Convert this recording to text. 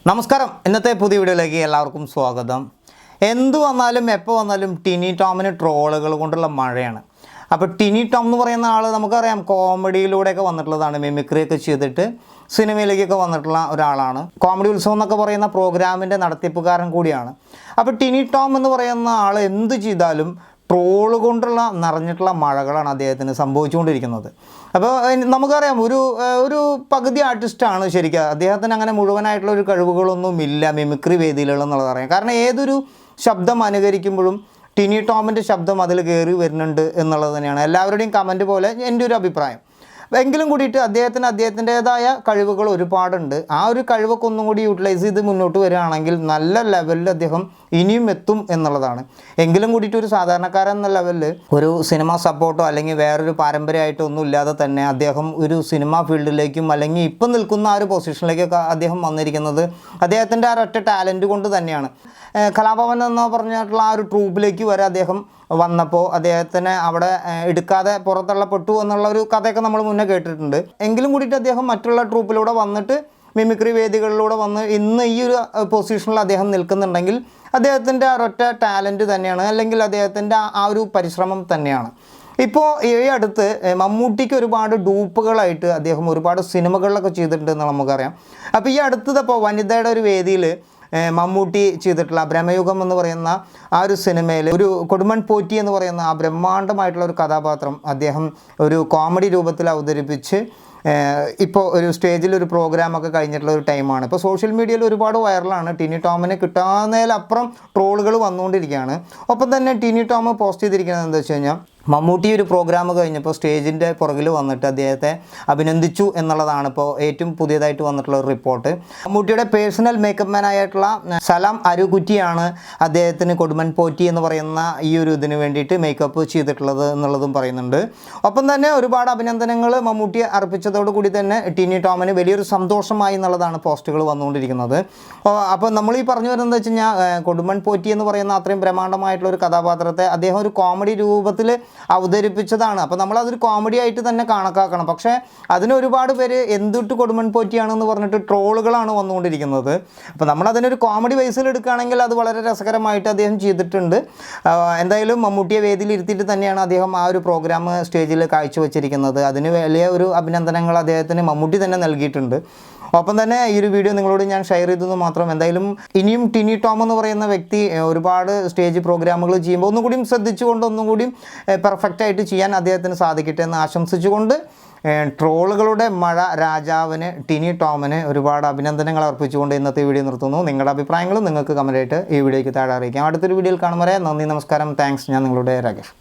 നമസ്കാരം. ഇന്നത്തെ പുതിയ വീഡിയോയിലേക്ക് എല്ലാവർക്കും സ്വാഗതം. എന്ത് വന്നാലും എപ്പോൾ വന്നാലും ടിനി ടോമിന് ട്രോളുകൾ കൊണ്ടുള്ള മഴയാണ്. അപ്പോൾ ടിനി ടോം എന്ന് പറയുന്ന ആൾ നമുക്കറിയാം, കോമഡിയിലൂടെയൊക്കെ വന്നിട്ടുള്ളതാണ്. മിമിക്രിയൊക്കെ ചെയ്തിട്ട് സിനിമയിലേക്കൊക്കെ വന്നിട്ടുള്ള ഒരാളാണ്. കോമഡി ഉത്സവം എന്നൊക്കെ പറയുന്ന പ്രോഗ്രാമിൻ്റെ നടത്തിപ്പുകാരൻ കൂടിയാണ്. അപ്പോൾ ടിനി ടോം എന്ന് പറയുന്ന ആൾ എന്ത് ചെയ്താലും ട്രോള് കൊണ്ടുള്ള നിറഞ്ഞിട്ടുള്ള മഴകളാണ് അദ്ദേഹത്തിന് സംഭവിച്ചുകൊണ്ടിരിക്കുന്നത്. അപ്പോൾ നമുക്കറിയാം, ഒരു പകുതി ആർട്ടിസ്റ്റാണ് ശരിക്കും. അദ്ദേഹത്തിന് അങ്ങനെ മുഴുവനായിട്ടുള്ള ഒരു കഴിവുകളൊന്നും ഇല്ല മിമിക്രി വേദിയിലുള്ളതെന്നുള്ളത് അറിയാം. കാരണം ഏതൊരു ശബ്ദം അനുകരിക്കുമ്പോഴും ടിനി ടോമിൻ്റെ ശബ്ദം അതിൽ കയറി വരുന്നുണ്ട് എന്നുള്ളത് തന്നെയാണ് എല്ലാവരുടെയും കമൻറ്റ് പോലെ എൻ്റെ ഒരു അഭിപ്രായം. എങ്കിലും കൂടിയിട്ട് അദ്ദേഹത്തിൻ്റേതായ കഴിവുകൾ ഒരുപാടുണ്ട്. ആ ഒരു കഴിവൊക്കെ ഒന്നും കൂടി യൂട്ടിലൈസ് ചെയ്ത് മുന്നോട്ട് വരികയാണെങ്കിൽ നല്ല ലെവലിൽ അദ്ദേഹം ഇനിയും എത്തും എന്നുള്ളതാണ്. എങ്കിലും കൂടിയിട്ട് ഒരു സാധാരണക്കാരൻ എന്ന ലെവലിൽ ഒരു സിനിമ സപ്പോർട്ടോ അല്ലെങ്കിൽ വേറൊരു പാരമ്പര്യമായിട്ടോ ഒന്നും ഇല്ലാതെ തന്നെ അദ്ദേഹം ഒരു സിനിമ ഫീൽഡിലേക്കും അല്ലെങ്കിൽ ഇപ്പം നിൽക്കുന്ന ആ ഒരു പൊസിഷനിലേക്കൊക്കെ അദ്ദേഹം വന്നിരിക്കുന്നത് അദ്ദേഹത്തിൻ്റെ ആ ഒറ്റ ടാലൻറ്റ് കൊണ്ട് തന്നെയാണ്. കലാഭവൻ എന്ന് പറഞ്ഞിട്ടുള്ള ആ ഒരു ട്രൂപ്പിലേക്ക് വരെ അദ്ദേഹം വന്നപ്പോൾ അദ്ദേഹത്തിനെ അവിടെ എടുക്കാതെ പുറത്തള്ളപ്പെട്ടു എന്നുള്ള ഒരു കഥയൊക്കെ നമ്മൾ മുന്നേ കേട്ടിട്ടുണ്ട്. എങ്കിലും കൂടിയിട്ട് അദ്ദേഹം മറ്റുള്ള ട്രൂപ്പിലൂടെ വന്നിട്ട് മിമിക്രി വേദികളിലൂടെ വന്ന് ഇന്ന് ഈ ഒരു പൊസിഷനിൽ അദ്ദേഹം നിൽക്കുന്നുണ്ടെങ്കിൽ അദ്ദേഹത്തിൻ്റെ ഒരൊറ്റ ടാലൻറ്റ് തന്നെയാണ്, അല്ലെങ്കിൽ അദ്ദേഹത്തിൻ്റെ ആ ഒരു പരിശ്രമം തന്നെയാണ്. ഇപ്പോൾ ഈ അടുത്ത് മമ്മൂട്ടിക്ക് ഒരുപാട് ഡൂപ്പുകളായിട്ട് അദ്ദേഹം ഒരുപാട് സിനിമകളിലൊക്കെ ചെയ്തിട്ടുണ്ടെന്ന് നമുക്കറിയാം. അപ്പോൾ ഈ അടുത്തതിപ്പോൾ വനിതയുടെ ഒരു വേദിയിൽ മമ്മൂട്ടി ചെയ്തിട്ടുള്ള ബ്രഹ്മയുഗം എന്ന് പറയുന്ന ആ ഒരു സിനിമയിൽ ഒരു കൊടുമൺ പോറ്റി എന്ന് പറയുന്ന ആ ബ്രഹ്മാണ്ഡമായിട്ടുള്ള ഒരു കഥാപാത്രം അദ്ദേഹം ഒരു കോമഡി രൂപത്തിൽ അവതരിപ്പിച്ച് ഇപ്പോൾ ഒരു സ്റ്റേജിൽ ഒരു പ്രോഗ്രാമൊക്കെ കഴിഞ്ഞിട്ടുള്ള ഒരു ടൈമാണ്. ഇപ്പോൾ സോഷ്യൽ മീഡിയയിൽ ഒരുപാട് വൈറലാണ്. ടിനി ടോമിനെ കിട്ടാവുന്നതിലപ്പുറം ട്രോളുകൾ വന്നുകൊണ്ടിരിക്കുകയാണ്. ഒപ്പം തന്നെ ടിനി ടോം പോസ്റ്റ് ചെയ്തിരിക്കുന്നത് എന്താ വെച്ച് കഴിഞ്ഞാൽ, മമ്മൂട്ടി ഒരു പ്രോഗ്രാം കഴിഞ്ഞപ്പോൾ സ്റ്റേജിൻ്റെ പുറകിൽ വന്നിട്ട് അദ്ദേഹത്തെ അഭിനന്ദിച്ചു എന്നുള്ളതാണ് ഇപ്പോൾ ഏറ്റവും പുതിയതായിട്ട് വന്നിട്ടുള്ള ഒരു റിപ്പോർട്ട്. മമ്മൂട്ടിയുടെ പേഴ്സണൽ മേക്കപ്പ് മാൻ ആയിട്ടുള്ള സലാം അരുകുറ്റിയാണ് അദ്ദേഹത്തിന് കൊടുമൺ പോറ്റി എന്ന് പറയുന്ന ഈ ഒരു ഇതിന് വേണ്ടിയിട്ട് മേക്കപ്പ് ചെയ്തിട്ടുള്ളത് എന്നുള്ളതും പറയുന്നുണ്ട്. ഒപ്പം തന്നെ ഒരുപാട് അഭിനന്ദനങ്ങൾ മമ്മൂട്ടിയെ അർപ്പിച്ചതോടുകൂടി തന്നെ ടിനി ടോമിന് വലിയൊരു സന്തോഷമായി എന്നുള്ളതാണ് പോസ്റ്റുകൾ വന്നുകൊണ്ടിരിക്കുന്നത്. അപ്പോൾ നമ്മൾ ഈ പറഞ്ഞു വരുന്നത് വെച്ച് കഴിഞ്ഞാൽ, കൊടുമൺ പോറ്റി എന്ന് പറയുന്ന അത്രയും ബ്രഹ്മാണ്ഡമായിട്ടുള്ള ഒരു കഥാപാത്രത്തെ അദ്ദേഹം ഒരു കോമഡി രൂപത്തിൽ അവതരിപ്പിച്ചതാണ്. അപ്പോൾ നമ്മളതൊരു കോമഡി ആയിട്ട് തന്നെ കണക്കാക്കണം. പക്ഷേ അതിന് ഒരുപാട് പേര് എന്തിട്ട് കൊടുമൺ പോറ്റിയാണെന്ന് പറഞ്ഞിട്ട് ട്രോളുകളാണ് വന്നുകൊണ്ടിരിക്കുന്നത്. അപ്പോൾ നമ്മളതിനൊരു കോമഡി വൈസിൽ എടുക്കുകയാണെങ്കിൽ അത് വളരെ രസകരമായിട്ട് അദ്ദേഹം ചെയ്തിട്ടുണ്ട്. എന്തായാലും മമ്മൂട്ടിയെ വേദിയിൽ ഇരുത്തിയിട്ട് തന്നെയാണ് അദ്ദേഹം ആ ഒരു പ്രോഗ്രാം സ്റ്റേജിൽ കാഴ്ചവെച്ചിരിക്കുന്നത്. അതിന് വലിയ ഒരു അഭിനന്ദനങ്ങൾ അദ്ദേഹത്തിന് മമ്മൂട്ടി തന്നെ നൽകിയിട്ടുണ്ട്. ഒപ്പം തന്നെ ഈ ഒരു വീഡിയോ നിങ്ങളോട് ഞാൻ ഷെയർ ചെയ്തെന്ന് മാത്രം. എന്തായാലും ഇനിയും ടിനി ടോം എന്ന് പറയുന്ന വ്യക്തി ഒരുപാട് സ്റ്റേജ് പ്രോഗ്രാമുകൾ ചെയ്യുമ്പോൾ ഒന്നും കൂടിയും ശ്രദ്ധിച്ചുകൊണ്ട് ഒന്നും കൂടിയും പെർഫെക്റ്റായിട്ട് ചെയ്യാൻ അദ്ദേഹത്തിന് സാധിക്കട്ടെ എന്ന് ആശംസിച്ചുകൊണ്ട് ട്രോളുകളുടെ മഴ രാജാവിന് ടിനി ടോമിന് ഒരുപാട് അഭിനന്ദനങ്ങൾ അർപ്പിച്ചുകൊണ്ട് ഇന്നത്തെ വീഡിയോ നിർത്തുന്നു. നിങ്ങളുടെ അഭിപ്രായങ്ങളും നിങ്ങൾക്ക് കമൻറ്റായിട്ട് ഈ വീഡിയോയ്ക്ക് താഴെ അറിയിക്കാം. അടുത്തൊരു വീഡിയോയിൽ കാണും വരെ നന്ദി, നമസ്കാരം, താങ്ക്സ്. ഞാൻ നിങ്ങളുടെ രാകേഷ്.